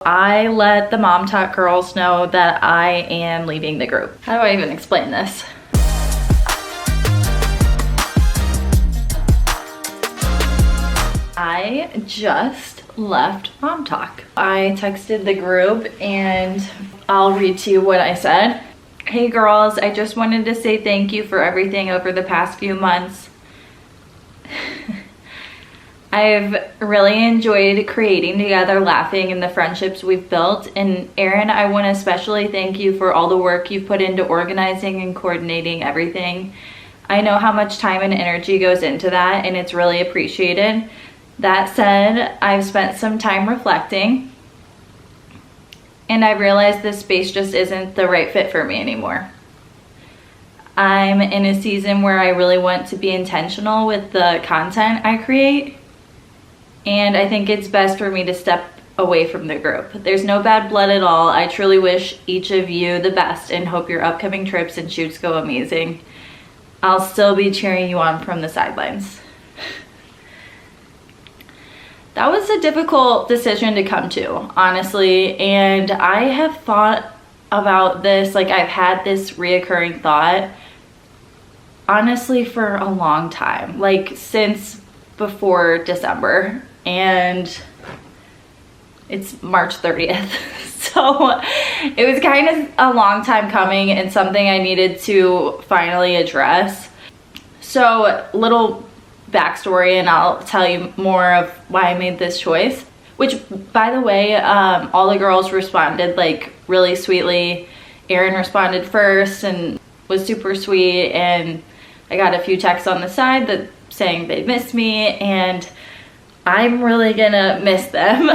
I let the MomTok girls know that I am leaving the group. How do I even explain this? I just left MomTok. I texted the group and I'll read to you what I said. Hey girls, I just wanted to say thank you for everything over the past few months. I've really enjoyed creating together, laughing, and the friendships we've built. And Erin, I want to especially thank you for all the work you've put into organizing and coordinating everything. I know how much time and energy goes into that, and it's really appreciated. That said, I've spent some time reflecting, and I've realized this space just isn't the right fit for me anymore. I'm in a season where I really want to be intentional with the content I create. And I think it's best for me to step away from the group. There's no bad blood at all. I truly wish each of you the best and hope your upcoming trips and shoots go amazing. I'll still be cheering you on from the sidelines. That was a difficult decision to come to, honestly. And I have thought about this, like I've had this reoccurring thought, honestly, for a long time, like since before December. And it's March 30th. So it was kind of a long time coming and something I needed to finally address. So little backstory, and I'll tell you more of why I made this choice, which, by the way, all the girls responded like really sweetly. Erin responded first and was super sweet, and I got a few texts on the side that saying they missed me, and I'm really gonna miss them.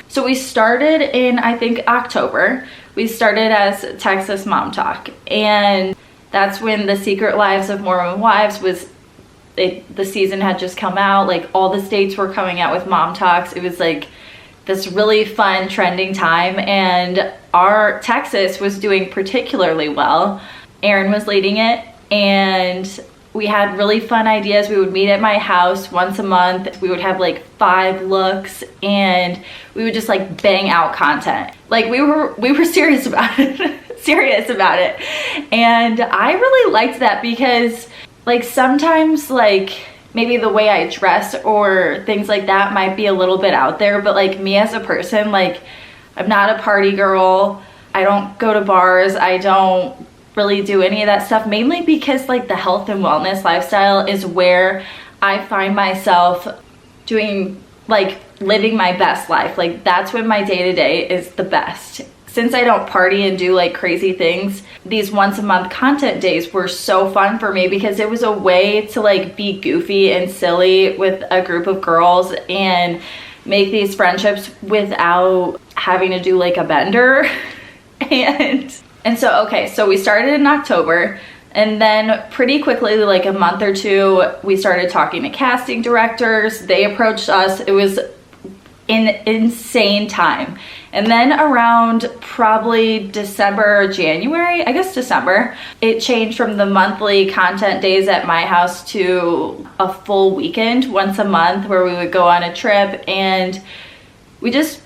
So we started in, I think, October. We started as Texas MomTok, and that's when the Secret Lives of Mormon Wives was, the season had just come out. Like all the states were coming out with Mom Talks. It was like this really fun trending time, and our Texas was doing particularly well. Erin was leading it, and we had really fun ideas. We would meet at my house once a month. We would have like 5 looks, and we would just like bang out content. Like we were serious about it, serious about it. And I really liked that because like sometimes like maybe the way I dress or things like that might be a little bit out there, but like me as a person, like I'm not a party girl. I don't go to bars. I don't really do any of that stuff, mainly because like the health and wellness lifestyle is where I find myself doing, like living my best life. Like that's when my day-to-day is the best. Since I don't party and do like crazy things, these once a month content days were so fun for me because it was a way to like be goofy and silly with a group of girls and make these friendships without having to do like a bender. And so, okay, so we started in October, and then pretty quickly, like a month or two, we started talking to casting directors. They approached us. It was an insane time. And then around probably December or January, I guess December, it changed from the monthly content days at my house to a full weekend once a month where we would go on a trip, and we just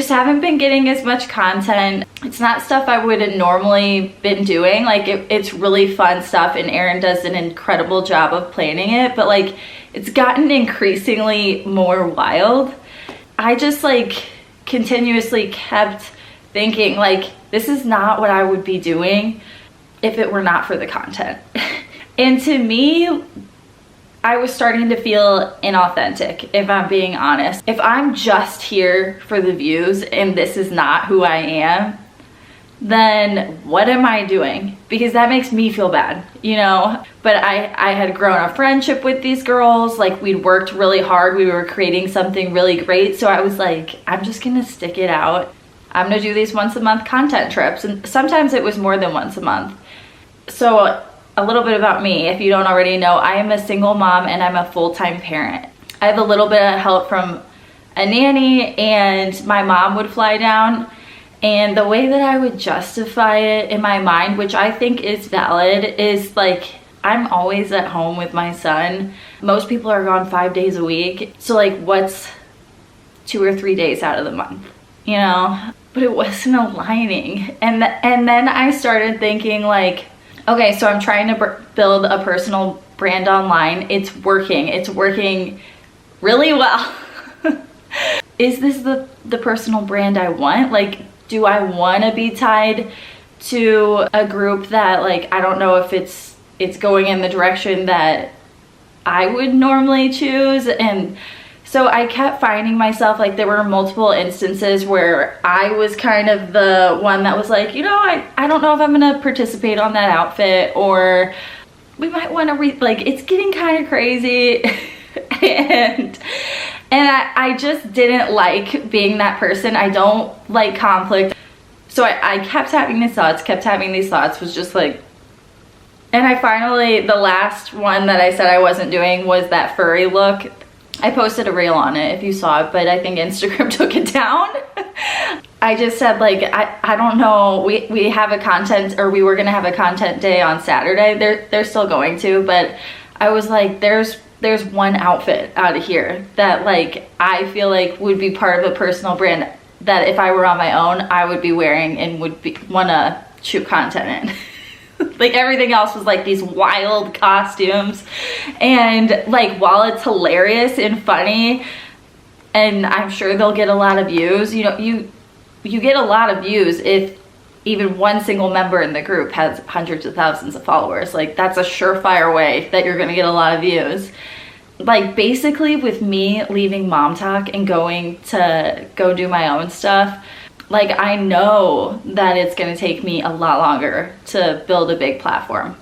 haven't been getting as much content. It's not stuff I would have normally been doing. Like it's really fun stuff, and Erin does an incredible job of planning it, but like it's gotten increasingly more wild. I just like continuously kept thinking like this is not what I would be doing if it were not for the content. And to me, I was starting to feel inauthentic, if I'm being honest. If I'm just here for the views and this is not who I am, then what am I doing? Because that makes me feel bad, you know? But I had grown a friendship with these girls. Like we'd worked really hard. We were creating something really great. So I was like, I'm just gonna stick it out. I'm gonna do these once a month content trips. And sometimes it was more than once a month. So a little bit about me, if you don't already know, I am a single mom and I'm a full-time parent. I have a little bit of help from a nanny, and my mom would fly down. And the way that I would justify it in my mind, which I think is valid, is like I'm always at home with my son. Most people are gone 5 days a week. So like what's 2 or 3 days out of the month? You know, but it wasn't aligning. And then I started thinking like, okay, so I'm trying to build a personal brand online. It's working really well. Is this the personal brand I want? Like, do I want to be tied to a group that, like, I don't know if it's going in the direction that I would normally choose? And so I kept finding myself, like, there were multiple instances where I was kind of the one that was like, you know, I don't know if I'm gonna participate on that outfit, or we might want to like, it's getting kind of crazy. and I just didn't like being that person. I don't like conflict. So I kept having these thoughts, was just like, and I finally, the last one that I said I wasn't doing was that furry look. I posted a reel on it if you saw it, but I think Instagram took it down. I just said, like, I don't know, we have a content, or we were gonna have a content day on Saturday. They're still going to, but I was like, there's one outfit out of here that, like, I feel like would be part of a personal brand that if I were on my own, I would be wearing and would wanna shoot content in. Like, everything else was like these wild costumes, and like, while it's hilarious and funny, and I'm sure they'll get a lot of views, you know, you get a lot of views if even one single member in the group has hundreds of thousands of followers. Like, that's a surefire way that you're gonna get a lot of views. Like, basically with me leaving MomTok and going to go do my own stuff, like, I know that it's gonna take me a lot longer to build a big platform.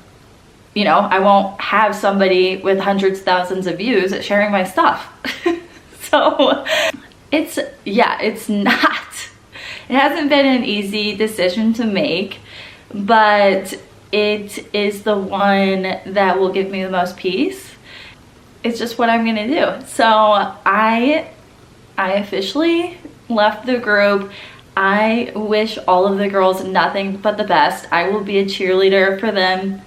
You know, I won't have somebody with hundreds of thousands of views sharing my stuff. So it hasn't been an easy decision to make, but it is the one that will give me the most peace. It's just what I'm gonna do. So I officially left the group. I wish all of the girls nothing but the best. I will be a cheerleader for them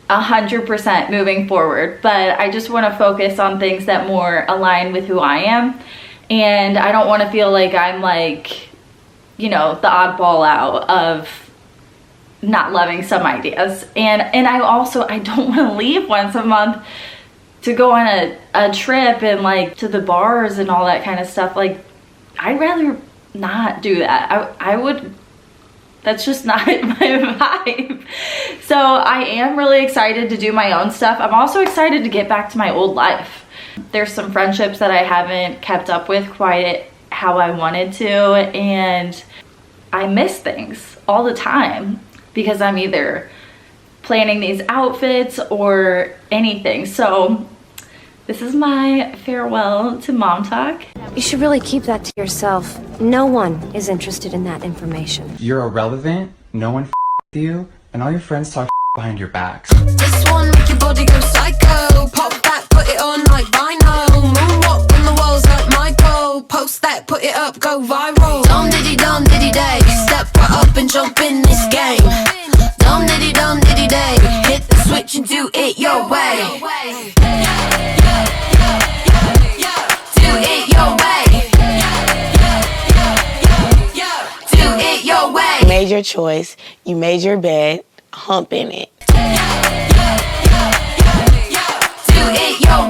100% moving forward, but I just want to focus on things that more align with who I am. And I don't want to feel like I'm, like, you know, the oddball out of not loving some ideas. And I don't want to leave once a month to go on a trip and, like, to the bars and all that kind of stuff. Like, I'd rather not do that. I would, that's just not my vibe. So I am really excited to do my own stuff. I'm also excited to get back to my old life. There's some friendships that I haven't kept up with quite how I wanted to, and I miss things all the time because I'm either planning these outfits or anything. So this is my farewell to MomTok. You should really keep that to yourself. No one is interested in that information. You're irrelevant, no one with you, and all your friends talk behind your backs. This one make your body go psycho. Pop that, put it on like vinyl. Moonwalk on the walls like Michael. Post that, put it up, go viral. Dum diddy day. Step right up and jump in this game. Dum diddy day. Hit the switch and do it your way. Do it your way. Do it your way. You made your choice. You made your bed. Hump in it. Do it your way.